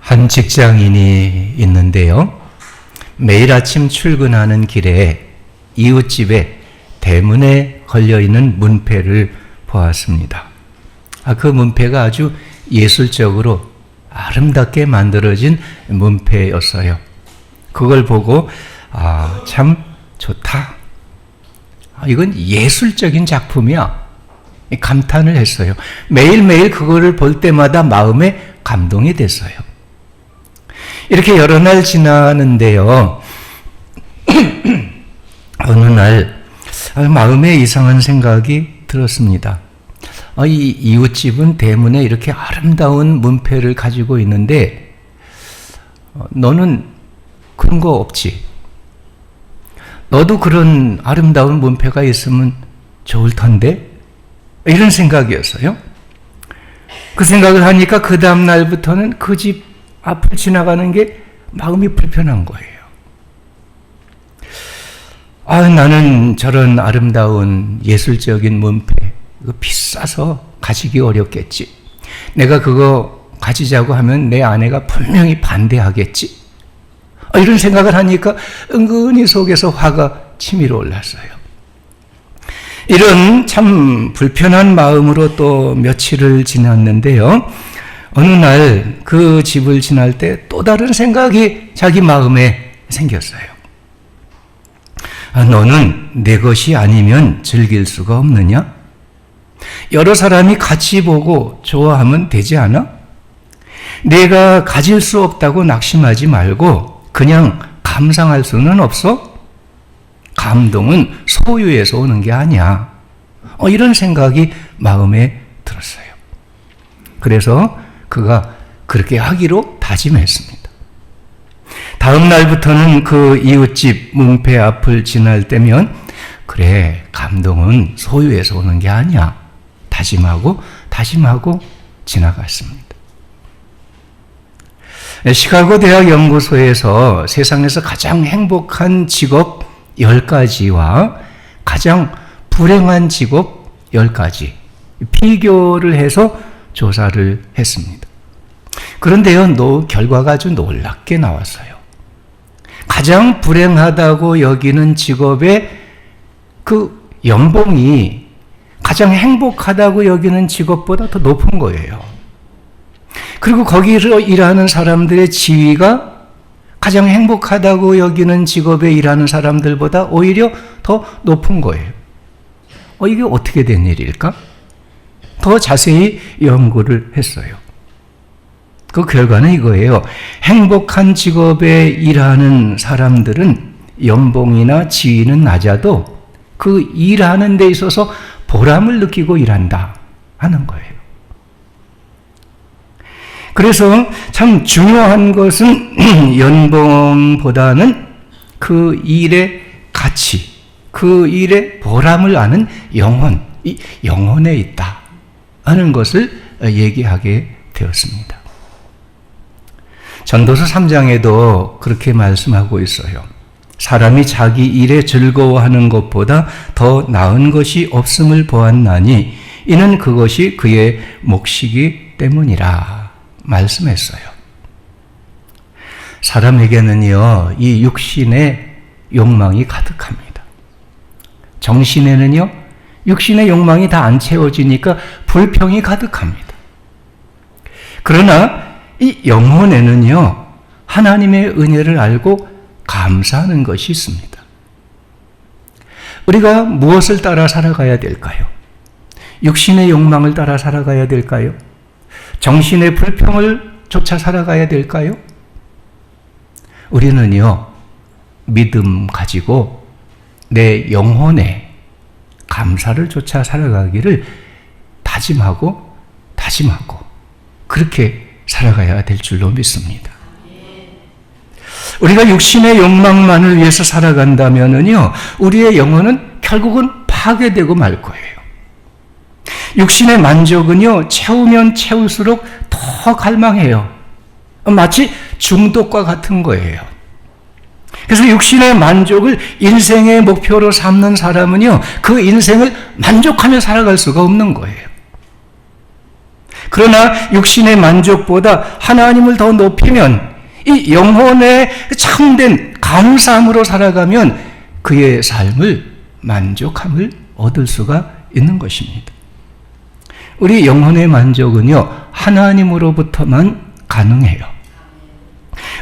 한 직장인이 있는데요. 매일 아침 출근하는 길에 이웃집에 대문에 걸려있는 문패를 보았습니다. 그 문패가 아주 예술적으로 아름답게 만들어진 문패였어요. 그걸 보고 참 좋다. 이건 예술적인 작품이야. 감탄을 했어요. 매일매일 그거를 볼 때마다 마음에 감동이 됐어요. 이렇게 여러 날 지나는데요. 어느 날 마음에 이상한 생각이 들었습니다. 이 이웃집은 대문에 이렇게 아름다운 문패를 가지고 있는데 너는 그런 거 없지? 너도 그런 아름다운 문패가 있으면 좋을 텐데? 이런 생각이었어요. 그 생각을 하니까 그 다음 날부터는 그 집 앞을 지나가는 게 마음이 불편한 거예요. 나는 저런 아름다운 예술적인 문패, 이거 비싸서 가지기 어렵겠지. 내가 그거 가지자고 하면 내 아내가 분명히 반대하겠지. 이런 생각을 하니까 은근히 속에서 화가 치밀어 올랐어요. 이런 참 불편한 마음으로 또 며칠을 지났는데요. 어느 날 그 집을 지날 때 또 다른 생각이 자기 마음에 생겼어요. 너는 내 것이 아니면 즐길 수가 없느냐? 여러 사람이 같이 보고 좋아하면 되지 않아? 내가 가질 수 없다고 낙심하지 말고 그냥 감상할 수는 없어? 감동은 소유에서 오는 게 아니야. 이런 생각이 마음에 들었어요. 그래서 그가 그렇게 하기로 다짐했습니다. 다음 날부터는 그 이웃집 문패 앞을 지날 때면 그래, 감동은 소유에서 오는 게 아니야. 다짐하고 지나갔습니다. 시카고 대학 연구소에서 세상에서 가장 행복한 직업 10가지와 가장 불행한 직업 10가지 비교를 해서 조사를 했습니다. 그런데요, 결과가 아주 놀랍게 나왔어요. 가장 불행하다고 여기는 직업의 그 연봉이 가장 행복하다고 여기는 직업보다 더 높은 거예요. 그리고 거기서 일하는 사람들의 지위가 가장 행복하다고 여기는 직업에 일하는 사람들보다 오히려 더 높은 거예요. 이게 어떻게 된 일일까? 더 자세히 연구를 했어요. 그 결과는 이거예요. 행복한 직업에 일하는 사람들은 연봉이나 지위는 낮아도 그 일하는 데 있어서 보람을 느끼고 일한다 하는 거예요. 그래서 참 중요한 것은 연봉보다는 그 일의 가치, 그 일의 보람을 아는 영혼, 이 영혼에 있다 하는 것을 얘기하게 되었습니다. 전도서 3장에도 그렇게 말씀하고 있어요. 사람이 자기 일에 즐거워하는 것보다 더 나은 것이 없음을 보았나니 이는 그것이 그의 몫이기 때문이라 말씀했어요. 사람에게는요, 이 육신의 욕망이 가득합니다. 정신에는요, 육신의 욕망이 다 안 채워지니까 불평이 가득합니다. 그러나 이 영혼에는요, 하나님의 은혜를 알고 감사하는 것이 있습니다. 우리가 무엇을 따라 살아가야 될까요? 육신의 욕망을 따라 살아가야 될까요? 정신의 불평을 쫓아 살아가야 될까요? 우리는요, 믿음 가지고 내 영혼에 감사를 쫓아 살아가기를 다짐하고 그렇게 살아가야 될 줄로 믿습니다. 우리가 육신의 욕망만을 위해서 살아간다면요, 우리의 영혼은 결국은 파괴되고 말 거예요. 육신의 만족은요, 채우면 채울수록 더 갈망해요. 마치 중독과 같은 거예요. 그래서 육신의 만족을 인생의 목표로 삼는 사람은요, 그 인생을 만족하며 살아갈 수가 없는 거예요. 그러나 육신의 만족보다 하나님을 더 높이면, 이 영혼의 참된 감사함으로 살아가면 그의 삶을 만족함을 얻을 수가 있는 것입니다. 우리 영혼의 만족은요, 하나님으로부터만 가능해요.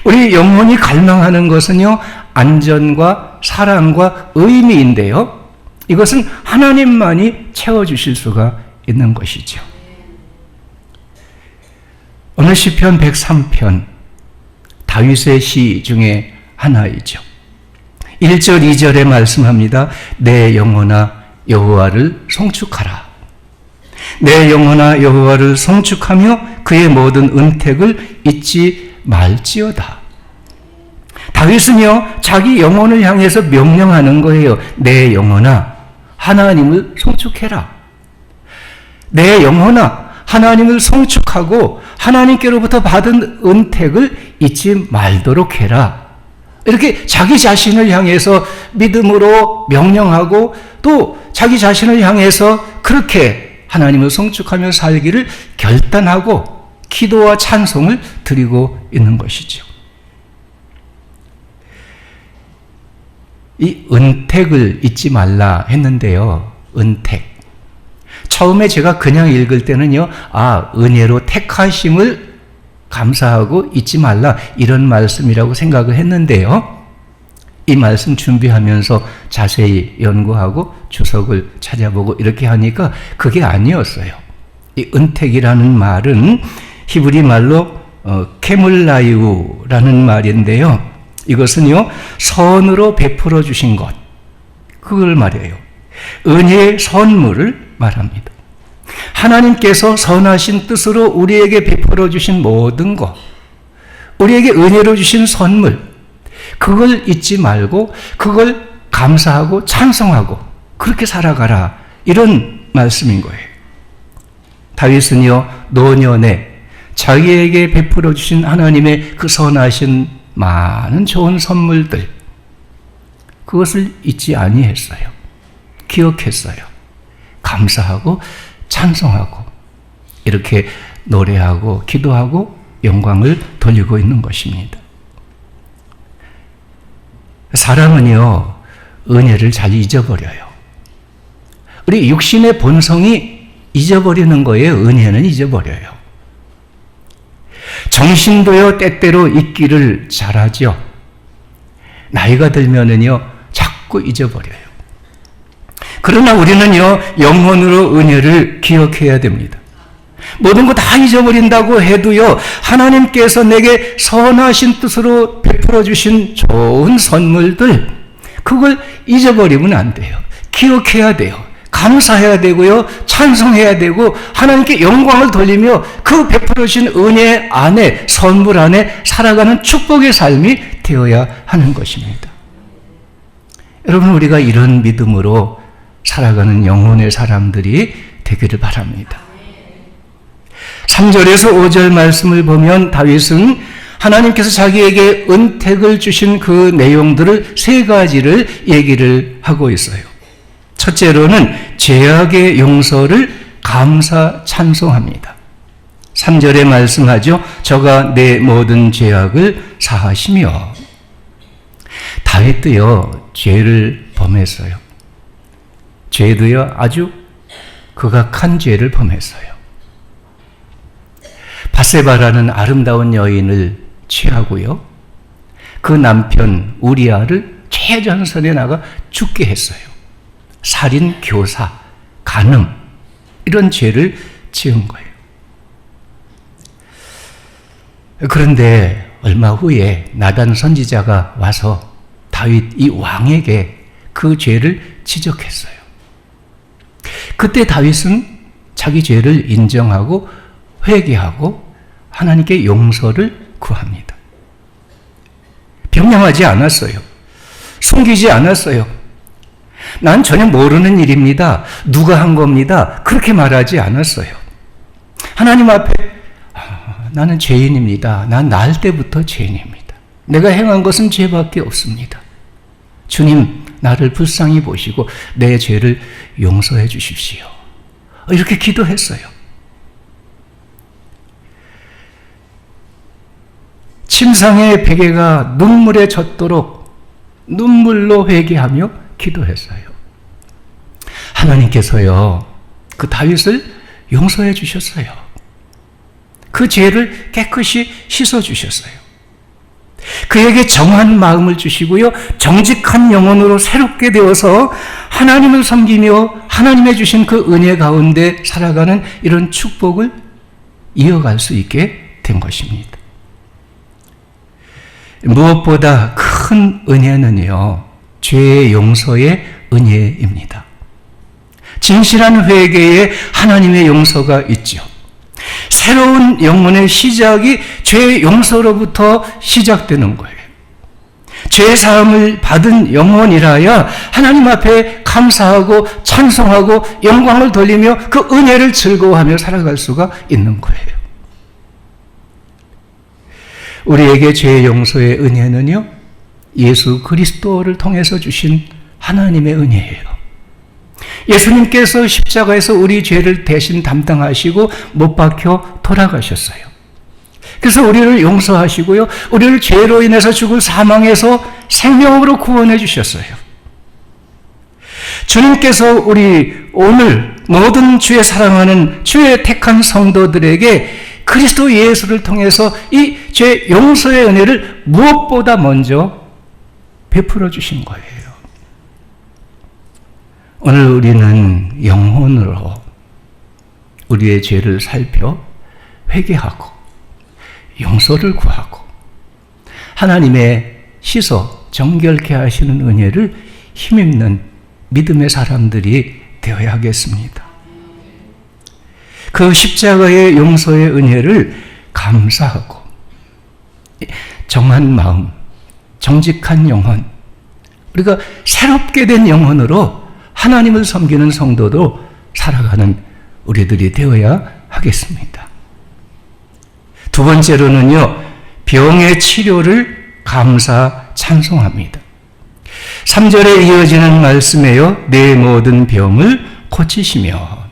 우리 영혼이 갈망하는 것은요, 안전과 사랑과 의미인데요, 이것은 하나님만이 채워주실 수가 있는 것이죠. 오늘 시편 103편, 다윗의 시 중에 하나이죠. 1절 2절에 말씀합니다. 내 영혼아 여호와를 송축하라. 내 영혼아 여호와를 송축하며 그의 모든 은택을 잊지 말지어다. 다윗은요, 자기 영혼을 향해서 명령하는 거예요. 내 영혼아 하나님을 송축해라. 내 영혼아 하나님을 송축하고 하나님께로부터 받은 은택을 잊지 말도록 해라. 이렇게 자기 자신을 향해서 믿음으로 명령하고 또 자기 자신을 향해서 그렇게 하나님을 송축하며 살기를 결단하고 기도와 찬송을 드리고 있는 것이죠. 이 은택을 잊지 말라 했는데요. 은택. 처음에 제가 그냥 읽을 때는요, 은혜로 택하심을 감사하고 잊지 말라, 이런 말씀이라고 생각을 했는데요. 이 말씀 준비하면서 자세히 연구하고 주석을 찾아보고 이렇게 하니까 그게 아니었어요. 이 은택이라는 말은 히브리 말로 케물라이우라는 말인데요. 이것은요, 선으로 베풀어 주신 것, 그걸 말해요. 은혜의 선물을 말합니다. 하나님께서 선하신 뜻으로 우리에게 베풀어 주신 모든 것, 우리에게 은혜로 주신 선물, 그걸 잊지 말고 그걸 감사하고 찬송하고 그렇게 살아가라, 이런 말씀인 거예요. 다윗은요, 노년에 자기에게 베풀어 주신 하나님의 그 선하신 많은 좋은 선물들, 그것을 잊지 아니했어요. 기억했어요. 감사하고 찬송하고 이렇게 노래하고 기도하고 영광을 돌리고 있는 것입니다. 사람은요, 은혜를 잘 잊어버려요. 우리 육신의 본성이 잊어버리는 거예요. 은혜는 잊어버려요. 정신도요, 때때로 잊기를 잘하죠. 나이가 들면은요, 자꾸 잊어버려요. 그러나 우리는요, 영혼으로 은혜를 기억해야 됩니다. 모든 거 다 잊어버린다고 해도요, 하나님께서 내게 선하신 뜻으로 베풀어 주신 좋은 선물들, 그걸 잊어버리면 안 돼요. 기억해야 돼요. 감사해야 되고요, 찬송해야 되고 하나님께 영광을 돌리며 그 베풀어 주신 은혜 안에, 선물 안에 살아가는 축복의 삶이 되어야 하는 것입니다. 여러분, 우리가 이런 믿음으로 살아가는 영혼의 사람들이 되기를 바랍니다. 3절에서 5절 말씀을 보면 다윗은 하나님께서 자기에게 은택을 주신 그 내용들을 세 가지를 얘기를 하고 있어요. 첫째로는 죄악의 용서를 감사 찬송합니다. 3절에 말씀하죠. 저가 내 모든 죄악을 사하시며. 다윗도요, 죄를 범했어요. 죄도요, 아주 극악한 죄를 범했어요. 바세바라는 아름다운 여인을 취하고요, 그 남편 우리아를 최전선에 나가 죽게 했어요. 살인, 교사, 간음, 이런 죄를 지은 거예요. 그런데 얼마 후에 나단 선지자가 와서 다윗 이 왕에게 그 죄를 지적했어요. 그때 다윗은 자기 죄를 인정하고 회개하고 하나님께 용서를 구합니다. 변명하지 않았어요. 숨기지 않았어요. 난 전혀 모르는 일입니다. 누가 한 겁니다. 그렇게 말하지 않았어요. 하나님 앞에 나는 죄인입니다. 난 날 때부터 죄인입니다. 내가 행한 것은 죄밖에 없습니다. 주님, 나를 불쌍히 보시고 내 죄를 용서해 주십시오. 이렇게 기도했어요. 심상의 베개가 눈물에 젖도록 눈물로 회개하며 기도했어요. 하나님께서요, 그 다윗을 용서해 주셨어요. 그 죄를 깨끗이 씻어 주셨어요. 그에게 정한 마음을 주시고요, 정직한 영혼으로 새롭게 되어서 하나님을 섬기며 하나님의 주신 그 은혜 가운데 살아가는 이런 축복을 이어갈 수 있게 된 것입니다. 무엇보다 큰 은혜는요, 죄의 용서의 은혜입니다. 진실한 회개에 하나님의 용서가 있죠. 새로운 영혼의 시작이 죄의 용서로부터 시작되는 거예요. 죄 사함을 받은 영혼이라야 하나님 앞에 감사하고 찬송하고 영광을 돌리며 그 은혜를 즐거워하며 살아갈 수가 있는 거예요. 우리에게 죄의 용서의 은혜는요, 예수 그리스도를 통해서 주신 하나님의 은혜예요. 예수님께서 십자가에서 우리 죄를 대신 담당하시고 못 박혀 돌아가셨어요. 그래서 우리를 용서하시고요, 우리를 죄로 인해서 죽을 사망에서 생명으로 구원해 주셨어요. 주님께서 우리 오늘 모든 주의 사랑하는 주의 택한 성도들에게 그리스도 예수를 통해서 이 죄 용서의 은혜를 무엇보다 먼저 베풀어 주신 거예요. 오늘 우리는 영혼으로 우리의 죄를 살펴 회개하고 용서를 구하고 하나님의 씻어 정결케 하시는 은혜를 힘입는 믿음의 사람들이 되어야겠습니다. 그 십자가의 용서의 은혜를 감사하고 정한 마음, 정직한 영혼, 우리가 새롭게 된 영혼으로 하나님을 섬기는 성도도 살아가는 우리들이 되어야 하겠습니다. 두 번째로는요, 병의 치료를 감사 찬송합니다. 3절에 이어지는 말씀에요, 내 모든 병을 고치시며.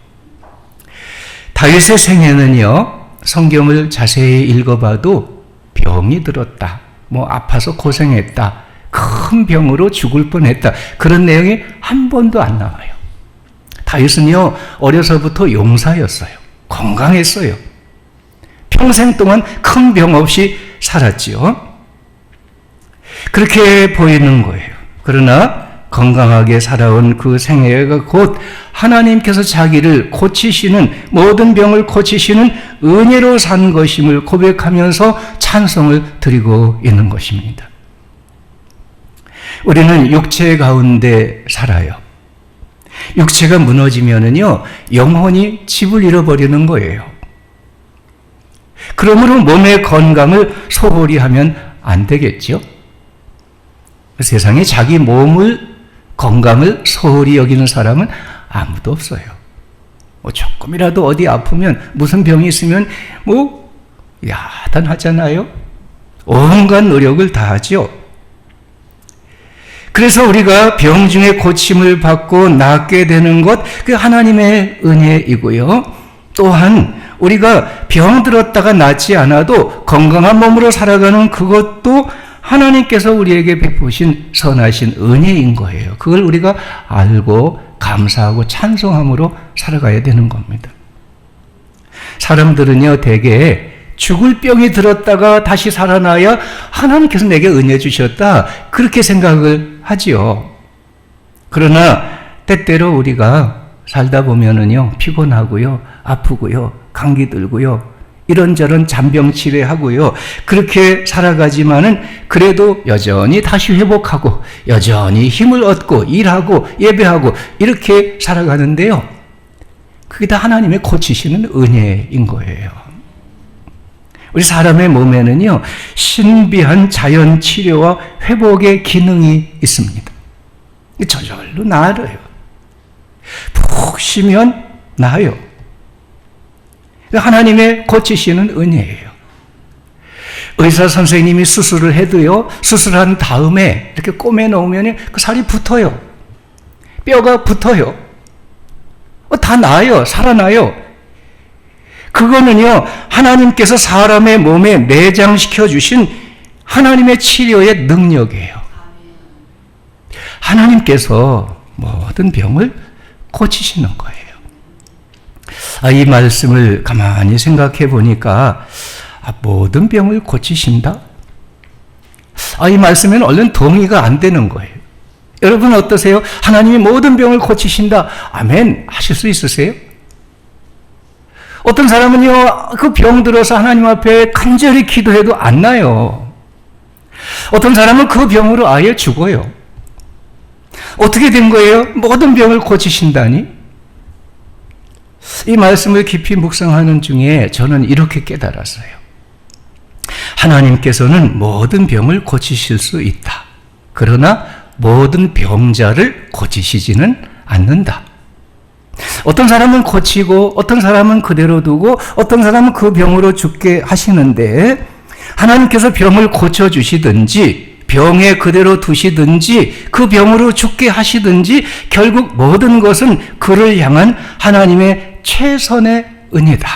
다윗의 생애는요, 성경을 자세히 읽어봐도 병이 들었다, 아파서 고생했다, 큰 병으로 죽을 뻔했다, 그런 내용이 한 번도 안 나와요. 다윗은요, 어려서부터 용사였어요. 건강했어요. 평생 동안 큰 병 없이 살았지요. 그렇게 보이는 거예요. 그러나 건강하게 살아온 그 생애가 곧 하나님께서 자기를 고치시는, 모든 병을 고치시는 은혜로 산 것임을 고백하면서 찬송을 드리고 있는 것입니다. 우리는 육체 가운데 살아요. 육체가 무너지면은요, 영혼이 집을 잃어버리는 거예요. 그러므로 몸의 건강을 소홀히 하면 안 되겠죠? 세상에 자기 몸을, 건강을 소홀히 여기는 사람은 아무도 없어요. 조금이라도 어디 아프면, 무슨 병이 있으면 야단하잖아요. 온갖 노력을 다하죠. 그래서 우리가 병 중에 고침을 받고 낫게 되는 것, 그 하나님의 은혜이고요. 또한 우리가 병 들었다가 낫지 않아도 건강한 몸으로 살아가는 그것도 하나님께서 우리에게 베푸신 선하신 은혜인 거예요. 그걸 우리가 알고 감사하고 찬송함으로 살아가야 되는 겁니다. 사람들은요, 대개 죽을 병이 들었다가 다시 살아나야 하나님께서 내게 은혜 주셨다, 그렇게 생각을 하지요. 그러나 때때로 우리가 살다 보면은요, 피곤하고요, 아프고요, 감기 들고요, 이런저런 잔병 치레하고요, 그렇게 살아가지만은 그래도 여전히 다시 회복하고 여전히 힘을 얻고 일하고 예배하고 이렇게 살아가는데요, 그게 다 하나님의 고치시는 은혜인 거예요. 우리 사람의 몸에는요, 신비한 자연 치료와 회복의 기능이 있습니다. 저절로 나아요. 푹 쉬면 나아요. 하나님의 고치시는 은혜예요. 의사 선생님이 수술을 해도요, 수술한 다음에 이렇게 꼬매 놓으면 그 살이 붙어요. 뼈가 붙어요. 다 나아요. 살아나요. 그거는요, 하나님께서 사람의 몸에 내장시켜 주신 하나님의 치료의 능력이에요. 하나님께서 모든 병을 고치시는 거예요. 이 말씀을 가만히 생각해 보니까 모든 병을 고치신다? 이 말씀에는 얼른 동의가 안 되는 거예요. 여러분 어떠세요? 하나님이 모든 병을 고치신다. 아멘 하실 수 있으세요? 어떤 사람은요, 그 병 들어서 하나님 앞에 간절히 기도해도 안 나요. 어떤 사람은 그 병으로 아예 죽어요. 어떻게 된 거예요? 모든 병을 고치신다니? 이 말씀을 깊이 묵상하는 중에 저는 이렇게 깨달았어요. 하나님께서는 모든 병을 고치실 수 있다. 그러나 모든 병자를 고치시지는 않는다. 어떤 사람은 고치고 어떤 사람은 그대로 두고 어떤 사람은 그 병으로 죽게 하시는데, 하나님께서 병을 고쳐주시든지 병에 그대로 두시든지 그 병으로 죽게 하시든지 결국 모든 것은 그를 향한 하나님의 최선의 은혜다.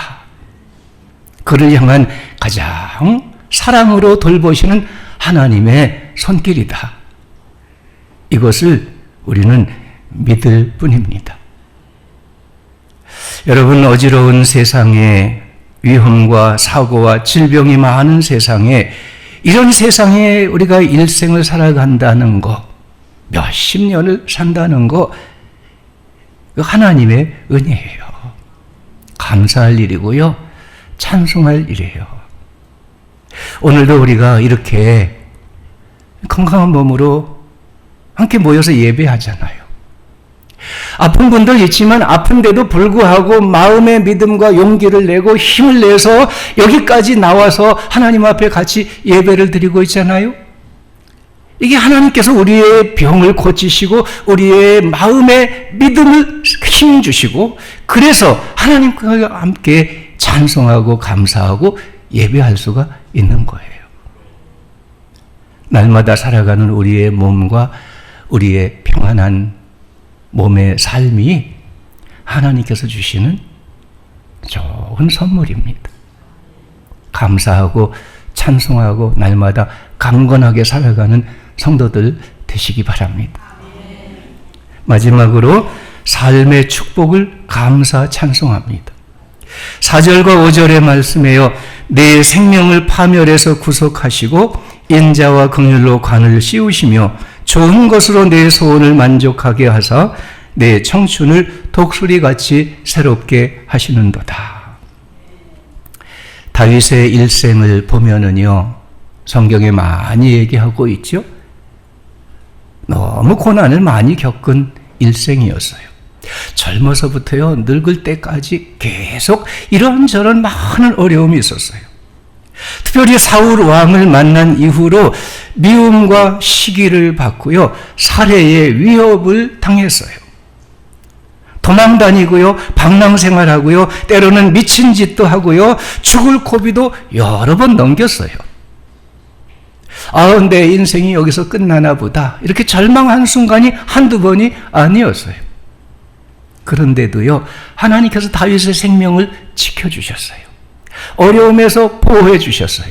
그를 향한 가장 사랑으로 돌보시는 하나님의 손길이다. 이것을 우리는 믿을 뿐입니다. 여러분, 어지러운 세상에, 위험과 사고와 질병이 많은 세상에, 이런 세상에 우리가 일생을 살아간다는 거, 몇십 년을 산다는 거, 하나님의 은혜예요. 감사할 일이고요, 찬송할 일이에요. 오늘도 우리가 이렇게 건강한 몸으로 함께 모여서 예배하잖아요. 아픈 분들 있지만 아픈데도 불구하고 마음의 믿음과 용기를 내고 힘을 내서 여기까지 나와서 하나님 앞에 같이 예배를 드리고 있잖아요. 이게 하나님께서 우리의 병을 고치시고 우리의 마음의 믿음을 힘 주시고, 그래서 하나님과 함께 찬송하고 감사하고 예배할 수가 있는 거예요. 날마다 살아가는 우리의 몸과 우리의 평안한 몸의 삶이 하나님께서 주시는 좋은 선물입니다. 감사하고 찬송하고 날마다 강건하게 살아가는 성도들 되시기 바랍니다. 마지막으로 삶의 축복을 감사 찬송합니다. 4절과 5절의 말씀에요, 내 생명을 파멸해서 구속하시고 인자와 긍휼로 관을 씌우시며 좋은 것으로 내 소원을 만족하게 하사 내 청춘을 독수리같이 새롭게 하시는도다. 다윗의 일생을 보면은요, 성경에 많이 얘기하고 있죠. 너무 고난을 많이 겪은 일생이었어요. 젊어서부터요, 늙을 때까지 계속 이런저런 많은 어려움이 있었어요. 특별히 사울 왕을 만난 이후로 미움과 시기를 받고요, 살해의 위협을 당했어요. 도망 다니고요, 방랑 생활하고요, 때로는 미친 짓도 하고요, 죽을 고비도 여러 번 넘겼어요. 내 인생이 여기서 끝나나 보다, 이렇게 절망한 순간이 한두 번이 아니었어요. 그런데도요, 하나님께서 다윗의 생명을 지켜주셨어요. 어려움에서 보호해 주셨어요.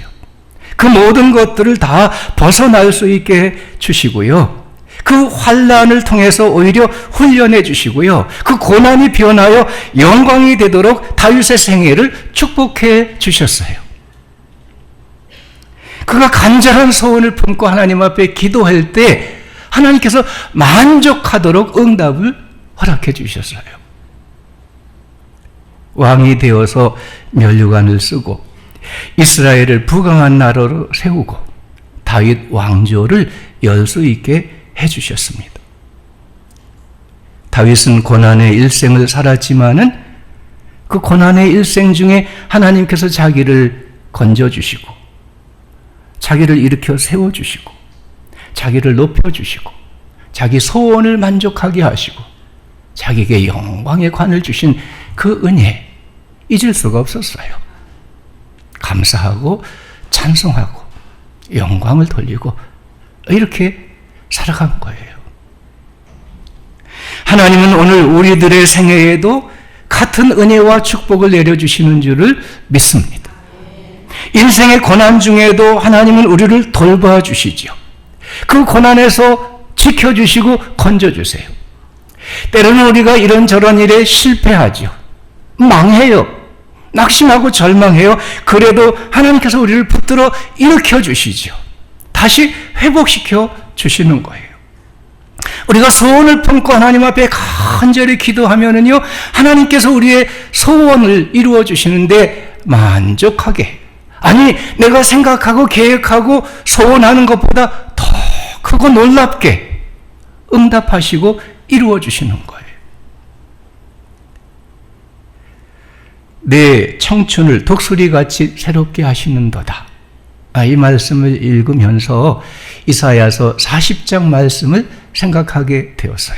그 모든 것들을 다 벗어날 수 있게 주시고요, 그 환난을 통해서 오히려 훈련해 주시고요, 그 고난이 변하여 영광이 되도록 다윗의 생애를 축복해 주셨어요. 그가 간절한 소원을 품고 하나님 앞에 기도할 때 하나님께서 만족하도록 응답을 허락해 주셨어요. 왕이 되어서 면류관을 쓰고 이스라엘을 부강한 나라로 세우고 다윗 왕조를 열 수 있게 해주셨습니다. 다윗은 고난의 일생을 살았지만은 그 고난의 일생 중에 하나님께서 자기를 건져주시고 자기를 일으켜 세워주시고 자기를 높여주시고 자기 소원을 만족하게 하시고 자기에게 영광의 관을 주신 그 은혜 잊을 수가 없었어요. 감사하고 찬송하고 영광을 돌리고 이렇게 살아간 거예요. 하나님은 오늘 우리들의 생애에도 같은 은혜와 축복을 내려주시는 줄을 믿습니다. 인생의 고난 중에도 하나님은 우리를 돌봐주시죠. 그 고난에서 지켜주시고 건져주세요. 때로는 우리가 이런저런 일에 실패하죠. 망해요. 낙심하고 절망해요. 그래도 하나님께서 우리를 붙들어 일으켜주시죠. 다시 회복시켜 주시는 거예요. 우리가 소원을 품고 하나님 앞에 간절히 기도하면은요, 하나님께서 우리의 소원을 이루어 주시는데 만족하게, 아니 내가 생각하고 계획하고 소원하는 것보다 더 크고 놀랍게 응답하시고 이루어 주시는 거예요. 내 청춘을 독수리같이 새롭게 하시는도다. 이 말씀을 읽으면서 이사야서 40장 말씀을 생각하게 되었어요.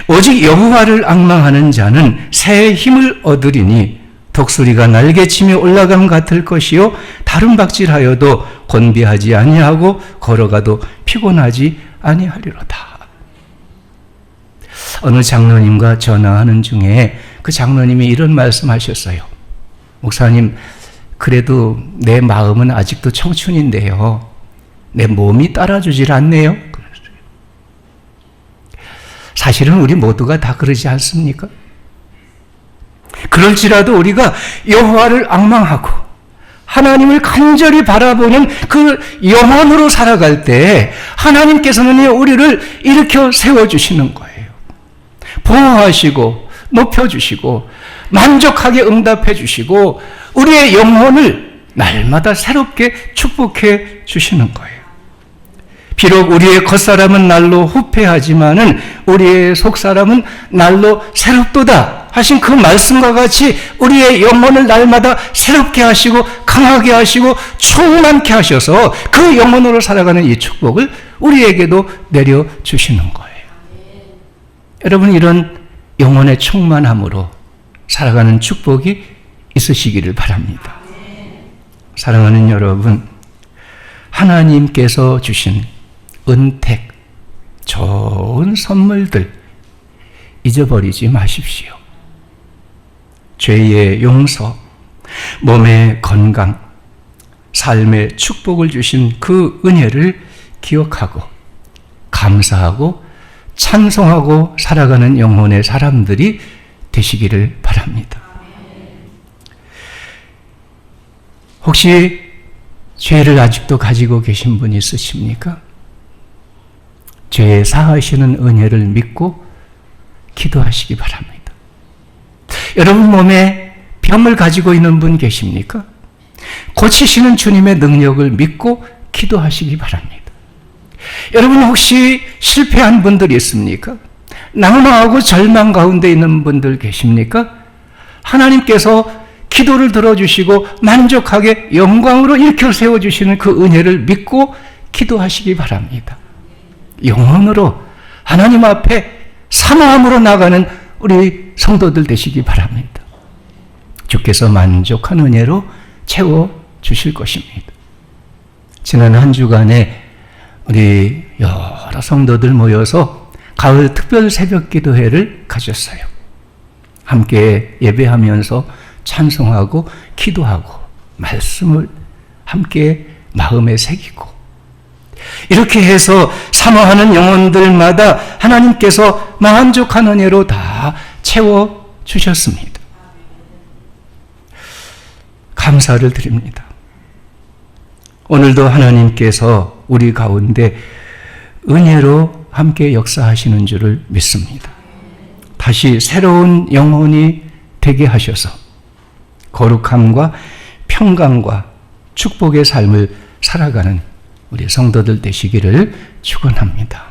오직 여호와를 앙망하는 자는 새 힘을 얻으리니 독수리가 날개치며 올라감 같을 것이요 다른 박질하여도 곤비하지 아니하고 걸어가도 피곤하지 아니하리로다. 어느 장로님과 전화하는 중에 그 장로님이 이런 말씀하셨어요. 목사님, 그래도 내 마음은 아직도 청춘인데요, 내 몸이 따라주질 않네요. 사실은 우리 모두가 다 그러지 않습니까? 그럴지라도 우리가 여호와를 앙망하고 하나님을 간절히 바라보는 그 영혼으로 살아갈 때 하나님께서는 우리를 일으켜 세워주시는 거예요. 보호하시고 높여주시고 만족하게 응답해 주시고 우리의 영혼을 날마다 새롭게 축복해 주시는 거예요. 비록 우리의 겉사람은 날로 후패하지만은 우리의 속사람은 날로 새롭도다 하신 그 말씀과 같이 우리의 영혼을 날마다 새롭게 하시고 강하게 하시고 충만케 하셔서 그 영혼으로 살아가는 이 축복을 우리에게도 내려주시는 거예요. 여러분, 이런 영혼의 충만함으로 살아가는 축복이 있으시기를 바랍니다. 사랑하는 여러분, 하나님께서 주신 은택, 좋은 선물들 잊어버리지 마십시오. 죄의 용서, 몸의 건강, 삶의 축복을 주신 그 은혜를 기억하고 감사하고 찬송하고 살아가는 영혼의 사람들이 되시기를 바랍니다. 혹시 죄를 아직도 가지고 계신 분이 있으십니까? 죄 사하시는 은혜를 믿고 기도하시기 바랍니다. 여러분 몸에 병을 가지고 있는 분 계십니까? 고치시는 주님의 능력을 믿고 기도하시기 바랍니다. 여러분 혹시 실패한 분들이 있습니까? 낙망하고 절망 가운데 있는 분들 계십니까? 하나님께서 기도를 들어주시고 만족하게 영광으로 일으켜 세워주시는 그 은혜를 믿고 기도하시기 바랍니다. 영혼으로 하나님 앞에 사모함으로 나가는 우리 성도들 되시기 바랍니다. 주께서 만족한 은혜로 채워주실 것입니다. 지난 한 주간에 우리 여러 성도들 모여서 가을 특별 새벽 기도회를 가졌어요. 함께 예배하면서 찬송하고 기도하고 말씀을 함께 마음에 새기고 이렇게 해서 사모하는 영혼들마다 하나님께서 만족한 은혜로 다 채워주셨습니다. 감사를 드립니다. 오늘도 하나님께서 우리 가운데 은혜로 함께 역사하시는 줄을 믿습니다. 다시 새로운 영혼이 되게 하셔서 거룩함과 평강과 축복의 삶을 살아가는 우리 성도들 되시기를 축원합니다.